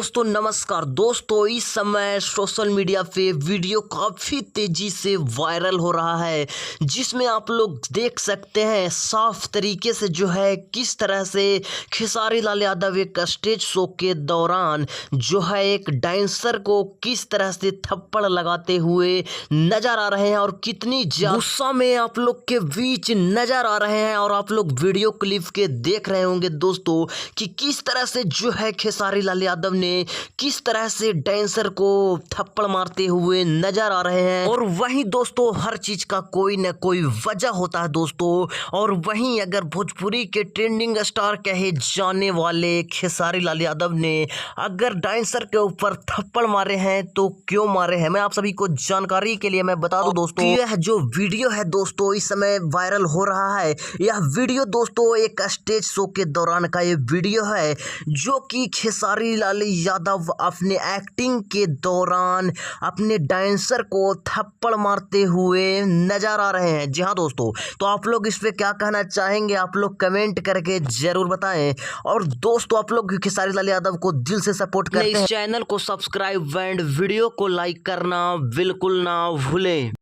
दोस्तों नमस्कार दोस्तों, इस समय सोशल मीडिया पे वीडियो काफ़ी तेज़ी से वायरल हो रहा है, जिसमें आप लोग देख सकते हैं साफ तरीके से जो है किस तरह से खेसारी लाल यादव एक स्टेज शो के दौरान जो है एक डांसर को किस तरह से थप्पड़ लगाते हुए नजर आ रहे हैं और कितनी गुस्सा में आप लोग के बीच नजर आ रहे हैं। और आप लोग वीडियो क्लिप के देख रहे होंगे दोस्तों कि किस तरह से जो है खेसारी लाल यादव ने किस तरह से डांसर को थप्पड़ मारते हुए नजर आ रहे हैं। और वहीं दोस्तों हर चीज का कोई न कोई वजह होता है दोस्तों। और वहीं अगर भोजपुरी के ट्रेंडिंग स्टार कहे जाने वाले खेसारी लाल यादव ने अगर डांसर के ऊपर थप्पड़ मारे हैं तो क्यों मारे हैं, मैं आप सभी को जानकारी के लिए मैं बता दूं दोस्तों, यह जो वीडियो है दोस्तों इस समय वायरल हो रहा है, यह वीडियो दोस्तों एक स्टेज शो के दौरान का ये वीडियो है जो कि खेसारी लाल यादव अपने एक्टिंग के दौरान अपने डांसर को थप्पड़ मारते हुए नजर आ रहे हैं। जी हाँ दोस्तों, तो आप लोग इस पे क्या कहना चाहेंगे आप लोग कमेंट करके जरूर बताएं। और दोस्तों आप लोग खेसारी लाल यादव को दिल से सपोर्ट करते हैं, इस चैनल को सब्सक्राइब एंड वीडियो को लाइक करना बिल्कुल ना भूलें।